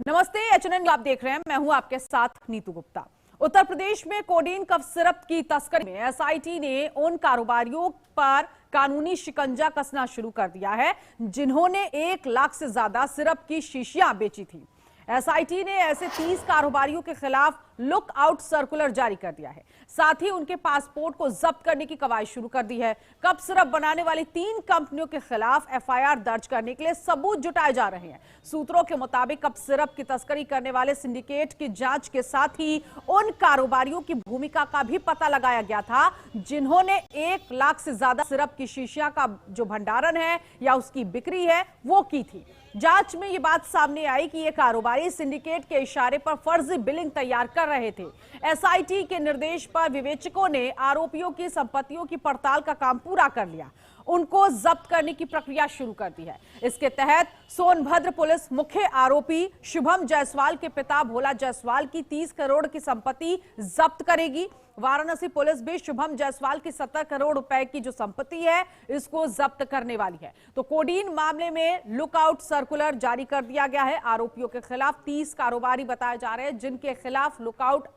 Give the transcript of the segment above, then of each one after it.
नमस्ते, एचएनएन आप देख रहे हैं। मैं हूं आपके साथ नीतू गुप्ता। उत्तर प्रदेश में कोडीन कफ सिरप की तस्करी में एसआईटी ने उन कारोबारियों पर कानूनी शिकंजा कसना शुरू कर दिया है जिन्होंने 1 लाख से ज्यादा सिरप की शीशियां बेची थी। एसआईटी ने ऐसे 30 कारोबारियों के खिलाफ लुक आउट सर्कुलर जारी कर दिया है। साथ ही उनके पासपोर्ट को जब्त करने की कवायद शुरू कर दी है। कप सिरप बनाने वाली 3 कंपनियों के खिलाफ एफआईआर दर्ज करने के लिए सबूत जुटाए जा रहे हैं। सूत्रों के मुताबिक कप सिरप की तस्करी करने वाले सिंडिकेट की जांच के साथ ही उन कारोबारियों की भूमिका का भी पता लगाया गया था जिन्होंने 1 लाख से ज्यादा सिरप की शीशियां का जो भंडारण है या उसकी बिक्री है वो की थी। जांच में ये बात सामने आई कि ये कारोबारी सिंडिकेट के इशारे पर फर्जी बिलिंग तैयार कर रहे थे। एसआईटी के निर्देश पर विवेचकों ने आरोपियों की संपत्तियों की पड़ताल का काम पूरा कर लिया, उनको जब्त करने की प्रक्रिया शुरू कर दी है। इसके तहत सोनभद्र पुलिस मुख्य आरोपी शुभम जायसवाल के पिता भोला जायसवाल की 30 करोड़ की संपत्ति जब्त करेगी। वाराणसी पुलिस भी शुभम जायसवाल की 70 करोड़ रुपए की जो संपत्ति है इसको जब्त करने वाली है। तो कोडीन मामले में लुकआउट सर्कुलर जारी कर दिया गया है। आरोपियों के खिलाफ 30 कारोबारी बताए जा रहे हैं जिनके खिलाफ लुकआउट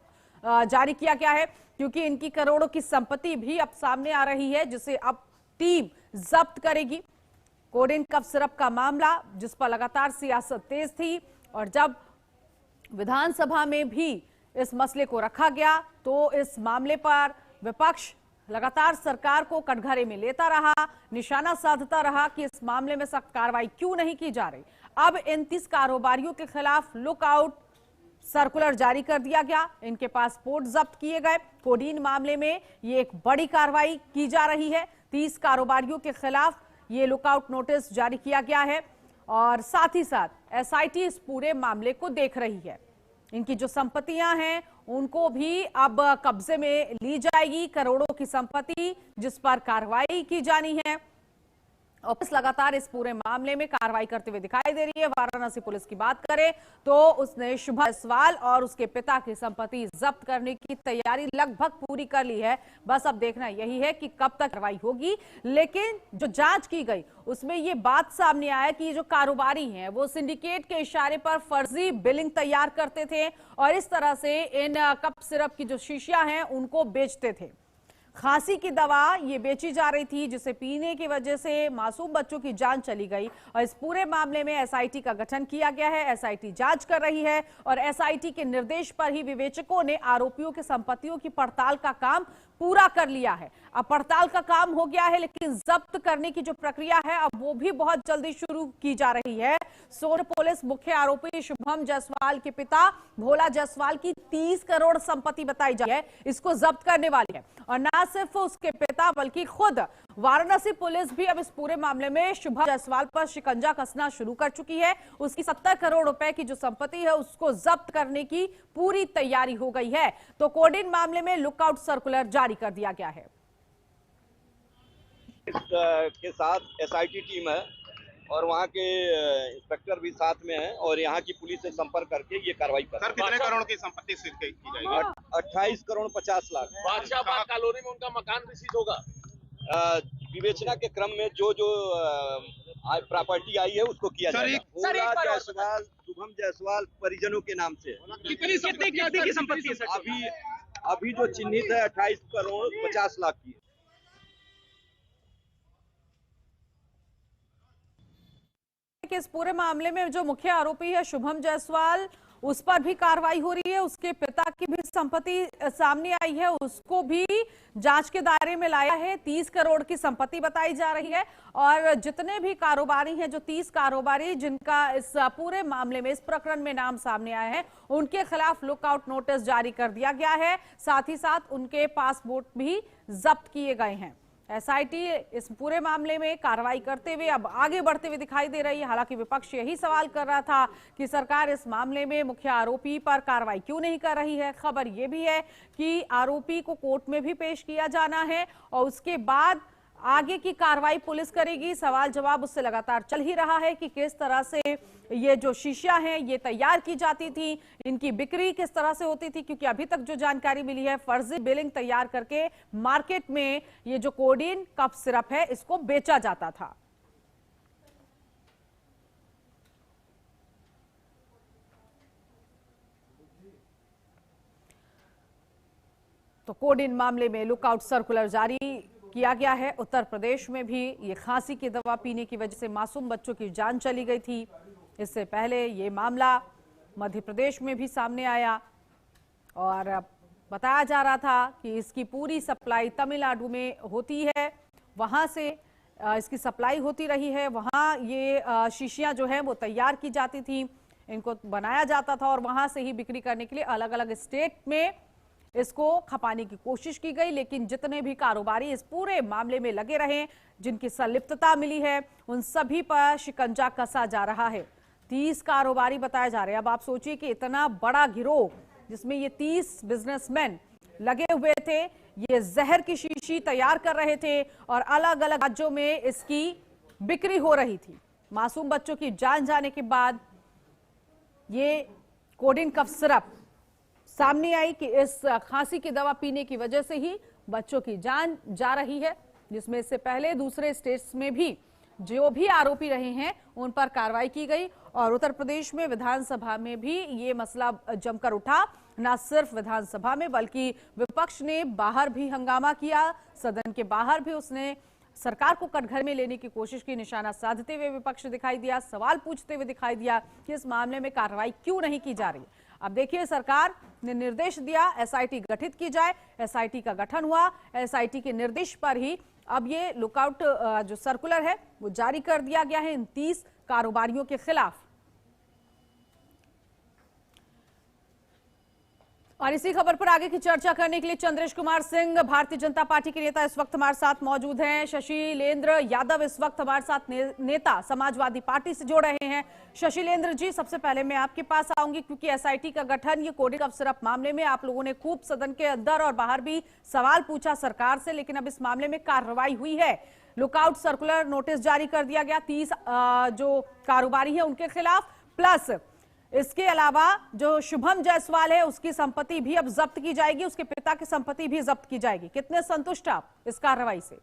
जारी किया गया है, क्योंकि इनकी करोड़ों की संपत्ति भी अब सामने आ रही है जिसे अब टीम जब्त करेगी। कोडीन कफ सिरप का मामला जिस पर लगातार सियासत तेज थी और जब विधानसभा में भी इस मसले को रखा गया तो इस मामले पर विपक्ष लगातार सरकार को कटघरे में लेता रहा, निशाना साधता रहा कि इस मामले में सख्त कार्रवाई क्यों नहीं की जा रही। अब इन 30 कारोबारियों के खिलाफ लुकआउट सर्कुलर जारी कर दिया गया, इनके पासपोर्ट जब्त किए गए। कोडीन मामले में ये एक बड़ी कार्रवाई की जा रही है। 30 कारोबारियों के खिलाफ ये लुकआउट नोटिस जारी किया गया है और साथ ही साथ एसआईटी इस पूरे मामले को देख रही है। इनकी जो संपत्तियां हैं उनको भी अब कब्जे में ली जाएगी। करोड़ों की संपत्ति जिस पर कार्रवाई की जानी है और पुलिस लगातार इस पूरे मामले में कार्रवाई करते हुए दिखाई दे रही है। वाराणसी पुलिस की बात करें तो उसने शुभम जायसवाल और उसके पिता की संपत्ति जब्त करने की तैयारी लगभग पूरी कर ली है। बस अब देखना यही है कि कब तक कार्रवाई होगी। लेकिन जो जांच की गई उसमें यह बात सामने आया कि जो कारोबारी हैं वो सिंडिकेट के इशारे पर फर्जी बिलिंग तैयार करते थे और इस तरह से इन कप सिरप की जो शीशियां हैं उनको बेचते थे। खांसी की दवा ये बेची जा रही थी जिसे पीने की वजह से मासूम बच्चों की जान चली गई और इस पूरे मामले में एसआईटी का गठन किया गया है। एसआईटी जांच कर रही है और एसआईटी के निर्देश पर ही विवेचकों ने आरोपियों की संपत्तियों की पड़ताल का काम पूरा कर लिया है। अब पड़ताल का काम हो गया है लेकिन जब्त करने की जो प्रक्रिया है अब वो भी बहुत जल्दी शुरू की जा रही है। सोन पुलिस मुख्य आरोपी शुभम जायसवाल के पिता भोला जायसवाल की 30 करोड़ संपत्ति बताई जा रही है, इसको जब्त करने वाली है। और ना सिर्फ उसके पिता बल्कि खुद वाराणसी पुलिस भी अब इस पूरे मामले में शुभम जायसवाल पर शिकंजा कसना शुरू कर चुकी है। उसकी 70 करोड़ रुपए की जो संपत्ति है उसको जब्त करने की पूरी तैयारी हो गई है। तो कोडीन मामले में लुकआउट सर्कुलर जारी कर दिया गया है। के साथ एसआईटी टीम है और वहाँ के इंस्पेक्टर भी साथ में हैं और यहाँ की पुलिस से संपर्क करके ये कार्रवाई कर रहे हैं। सर, कितने करोड़ की संपत्ति सीज की जाएगी? 28 करोड़ 50 लाख। बादशाहबाद कॉलोनी में उनका मकान भी सीज होगा। विवेचना के क्रम में जो प्रॉपर्टी आई है उसको किया जाएगा। भोला जायसवाल शुभम जायसवाल परिजनों के नाम से कितनी की संपत्ति है सर? अभी जो चिन्हित है 28 करोड़ 50 लाख की। इस पूरे मामले में जो मुख्य आरोपी है शुभम जायसवाल उस पर भी कार्रवाई हो रही है। उसके पिता की भी संपत्ति सामने आई है, उसको भी जांच के दायरे में लाया है। 30 करोड़ की संपत्ति बताई जा रही है और जितने भी कारोबारी हैं, जो 30 कारोबारी जिनका इस पूरे मामले में इस प्रकरण में नाम सामने आया है उनके खिलाफ लुकआउट नोटिस जारी कर दिया गया है। साथ ही साथ उनके पासपोर्ट भी जब्त किए गए हैं। एसआईटी इस पूरे मामले में कार्रवाई करते हुए अब आगे बढ़ते हुए दिखाई दे रही है। हालांकि विपक्ष यही सवाल कर रहा था कि सरकार इस मामले में मुख्य आरोपी पर कार्रवाई क्यों नहीं कर रही है। खबर यह भी है कि आरोपी को कोर्ट में भी पेश किया जाना है और उसके बाद आगे की कार्रवाई पुलिस करेगी। सवाल जवाब उससे लगातार चल ही रहा है कि किस तरह से ये जो शीशियां हैं ये तैयार की जाती थी, इनकी बिक्री किस तरह से होती थी, क्योंकि अभी तक जो जानकारी मिली है फर्जी बिलिंग तैयार करके मार्केट में ये जो कोडीन कफ सिरप है इसको बेचा जाता था। तो कोडिन मामले में लुकआउट सर्कुलर जारी किया गया है। उत्तर प्रदेश में भी ये खांसी की दवा पीने की वजह से मासूम बच्चों की जान चली गई थी। इससे पहले ये मामला मध्य प्रदेश में भी सामने आया और बताया जा रहा था कि इसकी पूरी सप्लाई तमिलनाडु में होती है, वहां से इसकी सप्लाई होती रही है। वहां ये शीशियां जो है वो तैयार की जाती थी, इनको बनाया जाता था और वहां से ही बिक्री करने के लिए अलग अलग स्टेट में इसको खपाने की कोशिश की गई। लेकिन जितने भी कारोबारी इस पूरे मामले में लगे रहे, जिनकी संलिप्तता मिली है, उन सभी पर शिकंजा कसा जा रहा है। 30 कारोबारी बताए जा रहे हैं। अब आप सोचिए कि इतना बड़ा गिरोह जिसमें ये 30 बिजनेसमैन लगे हुए थे, ये जहर की शीशी तैयार कर रहे थे और अलग अलग राज्यों में इसकी बिक्री हो रही थी। मासूम बच्चों की जान जाने के बाद ये कोडिन कफ सिरप सामने आई कि इस खांसी की दवा पीने की वजह से ही बच्चों की जान जा रही है, जिसमें इससे पहले दूसरे स्टेट्स में भी जो भी आरोपी रहे हैं उन पर कार्रवाई की गई। और उत्तर प्रदेश में विधानसभा में भी ये मसला जमकर उठा। न सिर्फ विधानसभा में बल्कि विपक्ष ने बाहर भी हंगामा किया, सदन के बाहर भी उसने सरकार को कटघरे में लेने की कोशिश की। निशाना साधते हुए विपक्ष दिखाई दिया, सवाल पूछते हुए दिखाई दिया कि इस मामले में कार्रवाई क्यों नहीं की जा रही। अब देखिए, सरकार ने निर्देश दिया एसआईटी गठित की जाए, एसआईटी का गठन हुआ। एसआईटी के निर्देश पर ही अब ये लुकआउट जो सर्कुलर है वो जारी कर दिया गया है इन 30 कारोबारियों के खिलाफ। और इसी खबर पर आगे की चर्चा करने के लिए चंद्रेश कुमार सिंह, भारतीय जनता पार्टी के नेता, इस वक्त हमारे साथ मौजूद हैं। शशिलेंद्र यादव इस वक्त हमारे साथ नेता समाजवादी पार्टी से जुड़ रहे हैं। शशिलेंद्र जी, सबसे पहले मैं आपके पास आऊंगी क्योंकि एसआईटी का गठन, ये कोडिन कफ सिरप मामले में आप लोगों ने खूब सदन के अंदर और बाहर भी सवाल पूछा सरकार से, लेकिन अब इस मामले में कार्रवाई हुई है। लुकआउट सर्कुलर नोटिस जारी कर दिया गया 30 जो कारोबारी है उनके खिलाफ, प्लस इसके अलावा जो शुभम जायसवाल है उसकी संपत्ति भी अब जब्त की जाएगी, उसके पिता की संपत्ति भी जब्त की जाएगी। कितने संतुष्ट आप इस कार्रवाई से?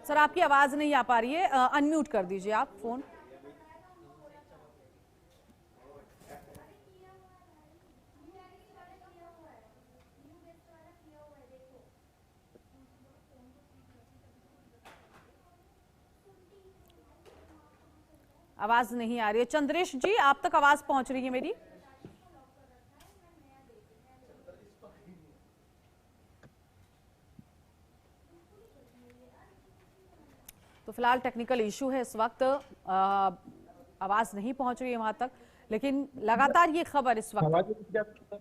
सर, आपकी आवाज नहीं आ पा रही है, अनम्यूट कर दीजिए आप फोन। आवाज नहीं आ रही है। चंद्रेश जी, आप तक आवाज पहुंच रही है मेरी? तो फिलहाल टेक्निकल इशू है इस वक्त, आवाज नहीं पहुंच रही है वहां तक, लेकिन लगातार ये खबर इस वक्त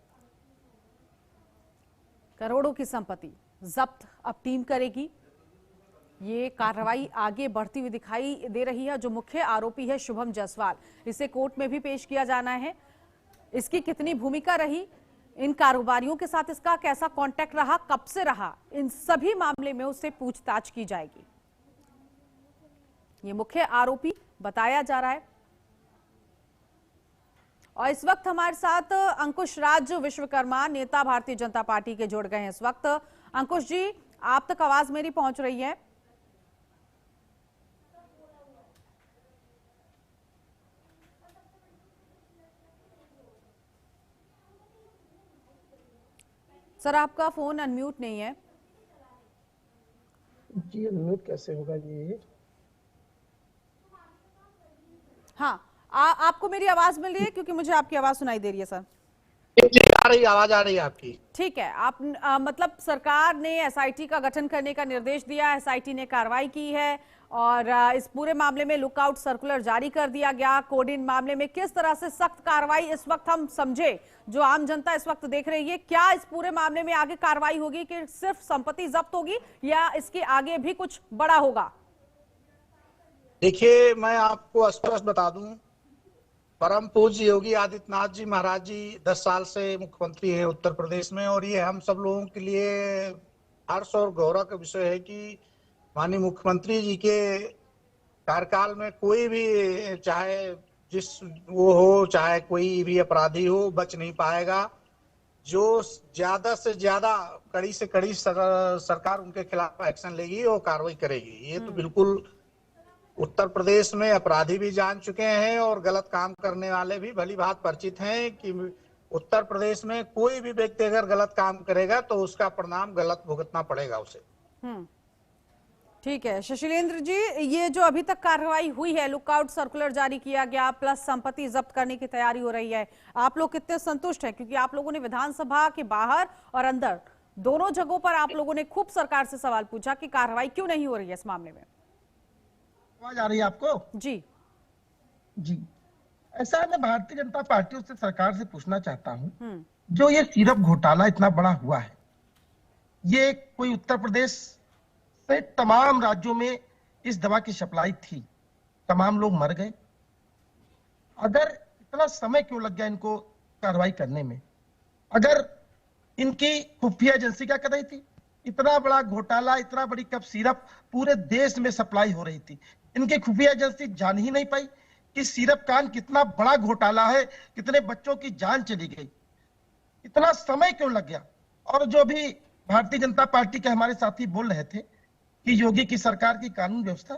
करोड़ों की संपत्ति जब्त अब टीम करेगी। ये कार्रवाई आगे बढ़ती हुई दिखाई दे रही है। जो मुख्य आरोपी है शुभम जायसवाल, इसे कोर्ट में भी पेश किया जाना है। इसकी कितनी भूमिका रही, इन कारोबारियों के साथ इसका कैसा कांटेक्ट रहा, कब से रहा, इन सभी मामले में उससे पूछताछ की जाएगी। ये मुख्य आरोपी बताया जा रहा है। और इस वक्त हमारे साथ अंकुश राज विश्वकर्मा, नेता भारतीय जनता पार्टी के जुड़ गए हैं इस वक्त। अंकुश जी, आप तक आवाज मेरी पहुंच रही है? सर, आपका फोन अनम्यूट नहीं है। जी, अनम्यूट कैसे होगा ये? हाँ, आपको मेरी आवाज मिल रही है? क्योंकि मुझे आपकी आवाज सुनाई दे रही है सर। आ रही, आवाज आ रही है आपकी। ठीक है, आप मतलब सरकार ने एसआईटी का गठन करने का निर्देश दिया, एसआईटी ने कार्रवाई की है और इस पूरे मामले में लुकआउट सर्कुलर जारी कर दिया गया। कोडिन मामले में किस तरह से सख्त कार्रवाई इस वक्त हम समझे, जो आम जनता इस वक्त देख रही है, क्या इस पूरे मामले में आगे कार्रवाई होगी कि सिर्फ संपत्ति जब्त होगी या इसके आगे भी कुछ बड़ा होगा? देखिए, मैं आपको स्पष्ट बता दूं, परम पूज्य योगी आदित्यनाथ जी महाराज जी 10 साल से मुख्यमंत्री हैं उत्तर प्रदेश में, और ये हम सब लोगों के लिए हर्ष और गौरव का विषय है कि माननीय मुख्यमंत्री जी के कार्यकाल में कोई भी, चाहे जिस वो हो, चाहे कोई भी अपराधी हो, बच नहीं पाएगा। जो ज्यादा से ज्यादा कड़ी से कड़ी सरकार उनके खिलाफ एक्शन लेगी और कार्रवाई करेगी। ये तो बिल्कुल उत्तर प्रदेश में अपराधी भी जान चुके हैं और गलत काम करने वाले भी भली भांति परिचित हैं कि उत्तर प्रदेश में कोई भी व्यक्ति अगर गलत काम करेगा तो उसका परिणाम गलत भुगतना पड़ेगा उसे। ठीक है शशिलेंद्र जी, ये जो अभी तक कार्रवाई हुई है, लुकआउट सर्कुलर जारी किया गया प्लस संपत्ति जब्त करने की तैयारी हो रही है, आप लोग कितने संतुष्ट हैं? क्योंकि आप लोगों ने विधानसभा के बाहर और अंदर दोनों जगहों पर आप लोगों ने खूब सरकार से सवाल पूछा कि कार्रवाई क्यों नहीं हो रही है इस मामले में। आवाज आ रही है आपको? जी जी, ऐसा है, मैं भारतीय जनता पार्टी से सरकार से पूछना चाहता हूं, जो ये सिरप घोटाला इतना बड़ा हुआ है, ये कोई उत्तर प्रदेश से तमाम राज्यों में इस दवा की सप्लाई थी, तमाम लोग मर गए, अगर इतना समय क्यों लग गया इनको कार्रवाई करने में? अगर इनकी खुफिया एजेंसी क्या कर रही थी? इतना बड़ा घोटाला, इतना बड़ी कप सिरप पूरे देश में सप्लाई हो रही थी, इनकी खुफिया एजेंसी जान ही नहीं पाई कि सिरप कांड कितना बड़ा घोटाला है, कितने बच्चों की जान चली गई, इतना समय क्यों लग गया? और जो भी भारतीय जनता पार्टी के हमारे साथी बोल रहे थे कि योगी की सरकार की कानून व्यवस्था,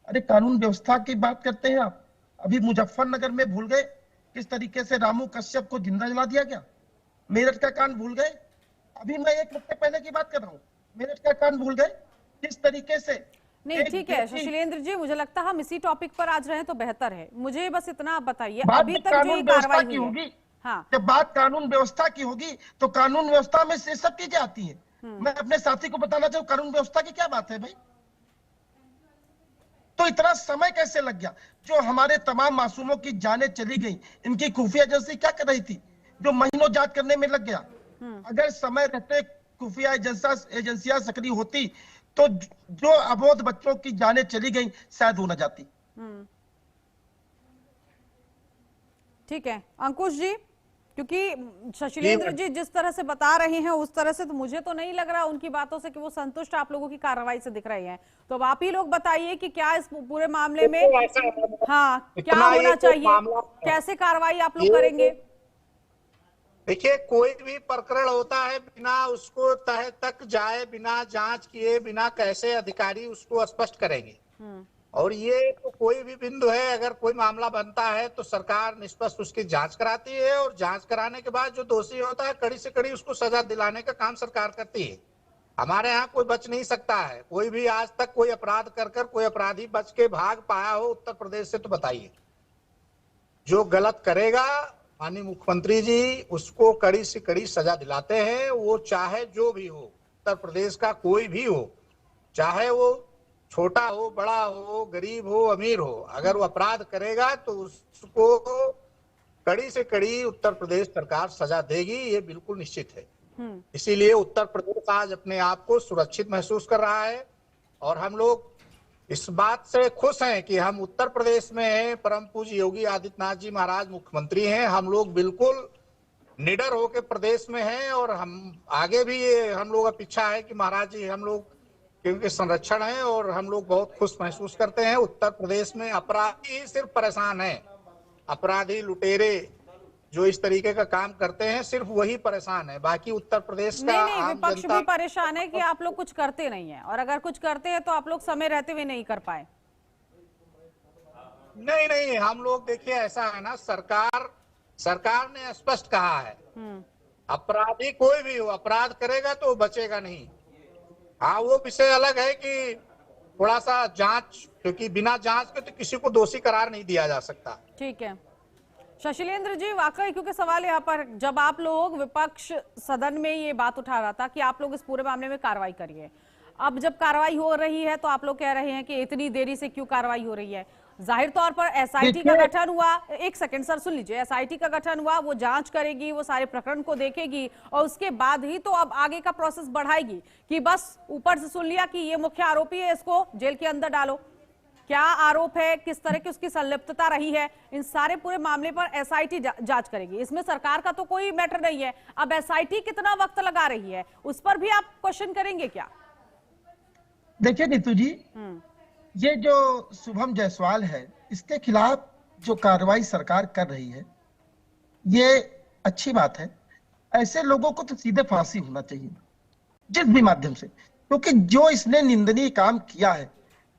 अरे कानून व्यवस्था की बात करते हैं आप, अभी मुजफ्फरनगर में भूल गए किस तरीके से रामू कश्यप को जिंदा जला दिया गया? मेरठ का कांड भूल गए? अभी मैं एक हफ्ते पहले की बात कर रहा हूँ, मेरठ का कांड भूल गए किस तरीके से? नहीं ठीक है शशिलेंद्र जी, मुझे लगता है हम इसी टॉपिक पर आज रहे तो बेहतर है। मुझे बस इतना आप बताइए, अभी तक जो ये कार्रवाई हुई है, हाँ, जब बात कानून व्यवस्था की होगी तो कानून व्यवस्था में से सब चीजें आती है। मैं अपने साथी को बताना चाहूँ, कानून व्यवस्था की क्या बात है भाई? तो इतना समय कैसे लग गया? जो हमारे तमाम मासूमों की जानें चली गई, इनकी खुफिया एजेंसी क्या कर रही थी जो महीनों जांच करने में लग गया? अगर समय रहते खुफिया एजेंसियां सक्रिय होती तो जो अबोध बच्चों की जानें चली गई शायद हो न जाती। ठीक है अंकुश जी, क्योंकि शशिलेंद्र जी जिस तरह से बता रहे हैं उस तरह से तो मुझे तो नहीं लग रहा उनकी बातों से कि वो संतुष्ट आप लोगों की कार्रवाई से दिख रहे हैं। तो अब आप ही लोग बताइए कि क्या इस पूरे मामले में हाँ क्या होना चाहिए, कैसे कार्रवाई आप लोग करेंगे? देखिए, कोई भी प्रकरण होता है बिना उसको तह तक जाए, बिना जांच किए, बिना कैसे अधिकारी उसको स्पष्ट करेंगे। और ये तो कोई भी बिंदु है, अगर कोई मामला बनता है तो सरकार निष्पक्ष उसकी जांच कराती है और जांच कराने के बाद जो दोषी होता है कड़ी से कड़ी उसको सजा दिलाने का काम सरकार करती है। हमारे यहाँ कोई बच नहीं सकता है, कोई भी आज तक कोई अपराध कर कोई अपराधी बच के भाग पाया हो उत्तर प्रदेश से तो बताइए। जो गलत करेगा माननीय मुख्यमंत्री जी उसको कड़ी से कड़ी सजा दिलाते हैं, वो चाहे जो भी हो, उत्तर प्रदेश का कोई भी हो, चाहे वो छोटा हो, बड़ा हो, गरीब हो, अमीर हो, अगर वो अपराध करेगा तो उसको कड़ी से कड़ी उत्तर प्रदेश सरकार सजा देगी, ये बिल्कुल निश्चित है। इसीलिए उत्तर प्रदेश आज अपने आप को सुरक्षित महसूस कर रहा है और हम लोग इस बात से खुश हैं कि हम उत्तर प्रदेश में हैं, परम पूज्य योगी आदित्यनाथ जी महाराज मुख्यमंत्री हैं, हम लोग बिल्कुल निडर होकर प्रदेश में हैं और हम आगे भी हम लोग अपेक्षा है कि महाराज जी हम लोग क्योंकि संरक्षण है और हम लोग बहुत खुश महसूस करते हैं। उत्तर प्रदेश में अपराधी ही सिर्फ परेशान है, अपराधी लुटेरे जो इस तरीके का काम करते हैं सिर्फ वही परेशान है, बाकी उत्तर प्रदेश का नहीं, विपक्ष भी परेशान है कि आप लोग कुछ करते नहीं है और अगर कुछ करते हैं तो आप लोग समय रहते हुए नहीं कर पाए। नहीं, हम लोग देखिए ऐसा है ना, सरकार ने स्पष्ट कहा है अपराधी कोई भी हो अपराध करेगा तो बचेगा नहीं। हाँ, वो विषय अलग है कि थोड़ा सा जांच, क्योंकि बिना जांच के तो किसी को दोषी करार नहीं दिया जा सकता। ठीक है शशिलेंद्र जी, वाकई क्योंकि सवाल यहाँ पर जब आप लोग विपक्ष सदन में ये बात उठा रहा था कि आप लोग इस पूरे मामले में कार्रवाई करिए, अब जब कार्रवाई हो रही है तो आप लोग कह रहे हैं कि इतनी देरी से क्यों कार्रवाई हो रही है? जाहिर तौर पर एसआईटी का गठन हुआ, एक सेकंड सर सुन लीजिए, एसआईटी का गठन हुआ, वो जांच करेगी, वो सारे प्रकरण को देखेगी और उसके बाद ही तो अब आगे का प्रोसेस बढ़ाएगी कि बस ऊपर से सुन लिया कि ये मुख्य आरोपी है, इसको जेल के अंदर डालो, क्या आरोप है, किस तरह की उसकी संलिप्तता रही है, इन सारे पूरे मामले पर एसआईटी जांच करेगी। इसमें सरकार का तो कोई मैटर नहीं है। अब एसआईटी कितना वक्त लगा रही है उस पर भी आप क्वेश्चन करेंगे क्या? देखिए नीतू जी, ये जो शुभम जायसवाल है इसके खिलाफ जो कार्रवाई सरकार कर रही है ये अच्छी बात है। ऐसे लोगों को तो सीधे फांसी होना चाहिए जिस भी माध्यम से, क्योंकि जो इसने निंदनीय काम किया है,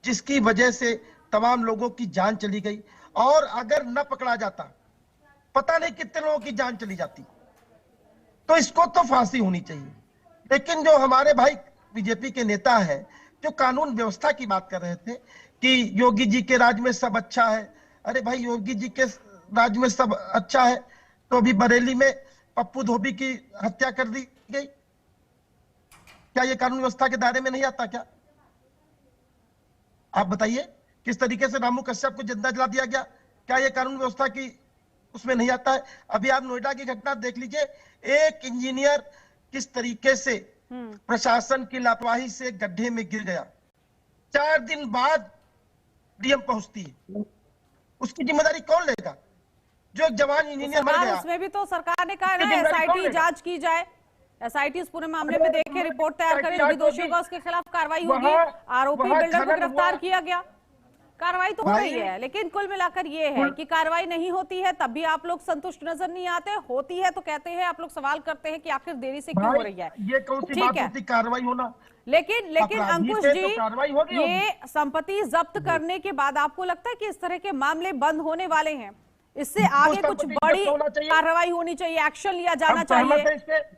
जिसकी वजह से तमाम लोगों की जान चली गई, और अगर न पकड़ा जाता पता नहीं कितने लोगों की जान चली जाती। तो इसको तो फांसी होनी चाहिए। लेकिन जो हमारे भाई बीजेपी के नेता है, जो कानून व्यवस्था की बात कर रहे थे कि योगी जी के राज में सब अच्छा है, अरे भाई योगी जी के राज में सब अच्छा है तो अभी बरेली में पप्पू धोबी की हत्या कर दी गई, क्या ये कानून व्यवस्था के दायरे में नहीं आता क्या? आप बताइए, किस तरीके से रामू कश्यप को जिंदा जला दिया गया, क्या ये कानून व्यवस्था की उसमें नहीं आता है? अभी आप नोएडा की घटना देख लीजिए, एक इंजीनियर किस तरीके से प्रशासन की लापरवाही से गड्ढे में गिर गया, 4 दिन बाद डीएम पहुंचती है, उसकी जिम्मेदारी कौन लेगा? जो एक जवान इंजीनियर मर गया, उसमें भी तो सरकार ने कहा ना एसआईटी जांच की जाए, एसआईटी इस पूरे मामले में देखे, रिपोर्ट तैयार करे, जो भी दोषी होगा उसके खिलाफ कार्रवाई होगी। आरोपी बिल्डर को गिरफ्तार किया गया, कार्रवाई तो हो रही है, लेकिन कुल मिलाकर ये है कि कार्रवाई नहीं होती है तब भी आप लोग संतुष्ट नजर नहीं आते, होती है तो कहते हैं, आप लोग सवाल करते हैं कि आखिर देरी से क्यों हो रही है। ये कौन सी बात होती कार्रवाई होना? लेकिन अंकुश जी, तो ये संपत्ति जब्त करने के बाद आपको लगता है कि इस तरह के मामले बंद होने वाले हैं? इससे आगे कुछ बड़ी कार्रवाई होनी चाहिए, एक्शन लिया जाना चाहिए,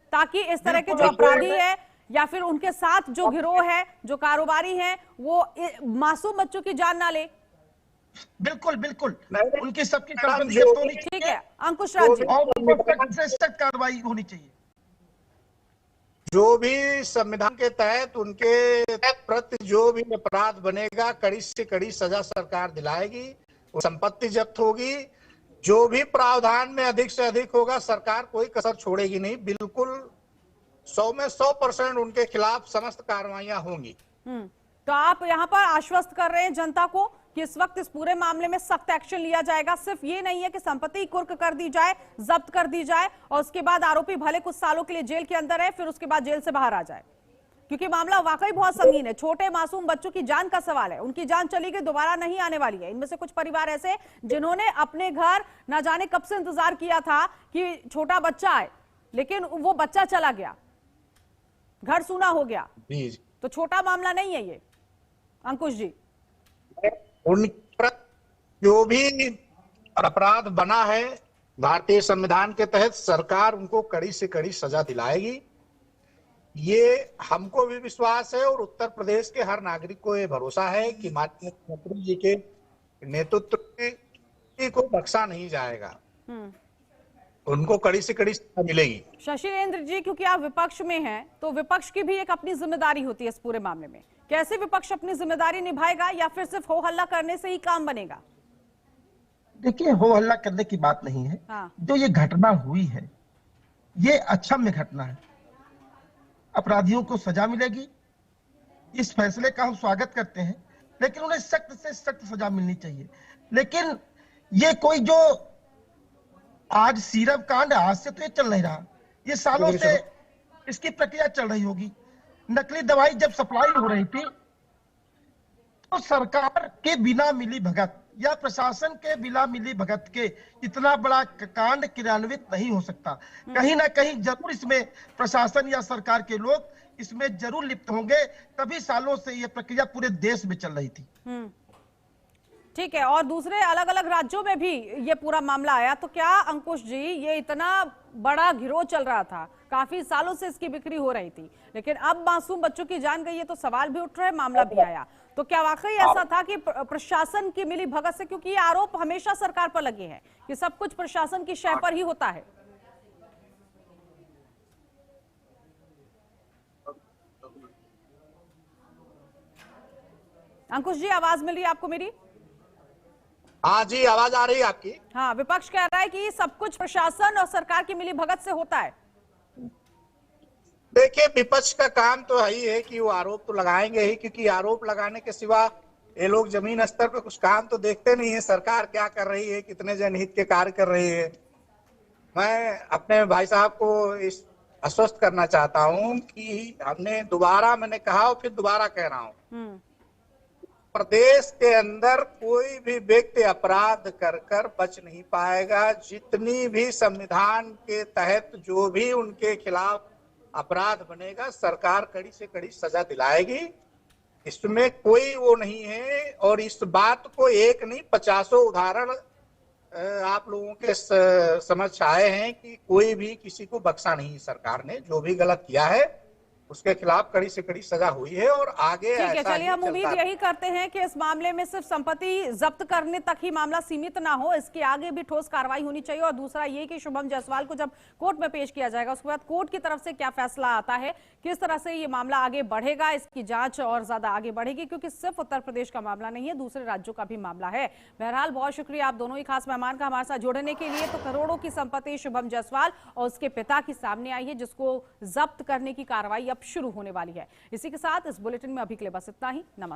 ताकि इस तरह के जो अपराधी है या फिर उनके साथ जो गिरोह है, जो कारोबारी हैं, वो मासूम बच्चों की जान ना ले। बिल्कुल बिल्कुल, उनकी सबकी होनी चाहिए। ठीक है अंकुश राज जी, और सख्त कार्रवाई होनी चाहिए। जो भी संविधान के तहत उनके प्रति जो भी अपराध बनेगा, कड़ी से कड़ी सजा सरकार दिलाएगी, संपत्ति जब्त होगी, जो भी प्रावधान में अधिक से अधिक होगा सरकार कोई कसर छोड़ेगी नहीं, बिल्कुल 100 में 100% उनके खिलाफ समस्त कार्रवाइयां होंगी। तो आप यहाँ पर आश्वस्त कर रहे हैं जनता को कि इस वक्त इस पूरे मामले में सख्त एक्शन लिया जाएगा, सिर्फ ये नहीं है कि संपत्ति कुर्क कर दी जाए, जब्त कर दी जाए और उसके बाद आरोपी भले कुछ सालों के लिए जेल के अंदर है, फिर उसके बाद जेल से बाहर आ जाए, क्योंकि मामला वाकई बहुत संगीन है। छोटे मासूम बच्चों की जान का सवाल है, उनकी जान चली गई, दोबारा नहीं आने वाली है। इनमें से कुछ परिवार ऐसे जिन्होंने अपने घर न जाने कब से इंतजार किया था कि छोटा बच्चा आए, लेकिन वो बच्चा चला गया, घर सूना हो गया, तो छोटा मामला नहीं है ये अंकुश जी। उन पर जो भी अपराध बना है भारतीय संविधान के तहत सरकार उनको कड़ी से कड़ी सजा दिलाएगी, ये हमको भी विश्वास है और उत्तर प्रदेश के हर नागरिक को ये भरोसा है कि माननीय मुख्यमंत्री जी के नेतृत्व में को बख्शा नहीं जाएगा, उनको कड़ी से कड़ी सजा मिलेगी। शशिरेंद्र जी, क्योंकि आप विपक्ष में हैं तो विपक्ष की भी एक अपनी जिम्मेदारी होती है इस पूरे मामले में, कैसे विपक्ष अपनी जिम्मेदारी निभाएगा या फिर सिर्फ हो हल्ला करने से ही काम बनेगा? देखिए, हो हल्ला करने की बात नहीं है। हाँ। जो ये घटना हुई है ये अक्षम्य घटना है, अपराधियों को सजा मिलेगी, इस फैसले का हम स्वागत करते हैं, लेकिन उन्हें सख्त से सख्त सजा मिलनी चाहिए। लेकिन ये कोई जो आज सीरप कांड आज से तो ये चल नहीं रहा, ये सालों से इसकी प्रक्रिया चल रही होगी। नकली दवाई जब सप्लाई हो रही थी तो सरकार के बिना मिली भगत या प्रशासन के बिना मिली भगत के इतना बड़ा कांड क्रियान्वित नहीं हो सकता। कहीं ना कहीं जरूर इसमें प्रशासन या सरकार के लोग इसमें जरूर लिप्त होंगे, तभी सालों से ये प्रक्रिया पूरे देश में चल रही थी। ठीक है, और दूसरे अलग अलग राज्यों में भी ये पूरा मामला आया, तो क्या अंकुश जी ये इतना बड़ा गिरोह चल रहा था, काफी सालों से इसकी बिक्री हो रही थी, लेकिन अब मासूम बच्चों की जान गई है तो सवाल भी उठ रहे हैं, मामला भी आया, तो क्या वाकई ऐसा था कि प्रशासन की मिली भगत से, क्योंकि ये आरोप हमेशा सरकार पर लगे हैं कि सब कुछ प्रशासन की शय पर ही होता है? अंकुश जी, आवाज मिल रही है आपको मेरी? हाँ जी, आवाज आ रही है आपकी। हाँ, विपक्ष कह रहा है कि सब कुछ प्रशासन और सरकार की मिली भगत से होता है। देखिए, विपक्ष का काम तो यही है कि वो आरोप तो लगाएंगे ही, क्योंकि आरोप लगाने के सिवा ये लोग जमीन स्तर पर कुछ काम तो देखते नहीं है, सरकार क्या कर रही है, कितने जनहित के कार्य कर रही है। मैं अपने भाई साहब को इस आश्वस्त करना चाहता हूँ कि मैंने कहा और फिर दोबारा कह रहा हूँ, प्रदेश के अंदर कोई भी व्यक्ति अपराध कर बच नहीं पाएगा। जितनी भी संविधान के तहत जो भी उनके खिलाफ अपराध बनेगा सरकार कड़ी से कड़ी सजा दिलाएगी, इसमें कोई वो नहीं है। और इस बात को एक नहीं 50 उदाहरण आप लोगों के समझ आए हैं कि कोई भी किसी को बख्शा नहीं सरकार ने। जो भी गलत किया है उसके खिलाफ कड़ी से कड़ी सजा हुई है और आगे ठीक है, ऐसा चलिए हम उम्मीद यही करते हैं कि इस मामले में सिर्फ संपत्ति जब्त करने तक ही मामला सीमित ना हो, इसके आगे भी ठोस कार्रवाई होनी चाहिए। और दूसरा ये कि शुभम जायसवाल को जब कोर्ट में पेश किया जाएगा उसके बाद कोर्ट की तरफ से क्या फैसला आता है, किस तरह से ये मामला आगे बढ़ेगा, इसकी जांच और ज्यादा आगे बढ़ेगी, क्योंकि सिर्फ उत्तर प्रदेश का मामला नहीं है, दूसरे राज्यों का भी मामला है। बहरहाल बहुत शुक्रिया आप दोनों ही खास मेहमान का हमारे साथ जुड़ने के लिए। तो करोड़ों की संपत्ति शुभम जायसवाल और उसके पिता की सामने आई है, जिसको जब्त करने की कार्रवाई अब शुरू होने वाली है। इसी के साथ इस बुलेटिन में अभी के लिए बस इतना ही। नमस्कार।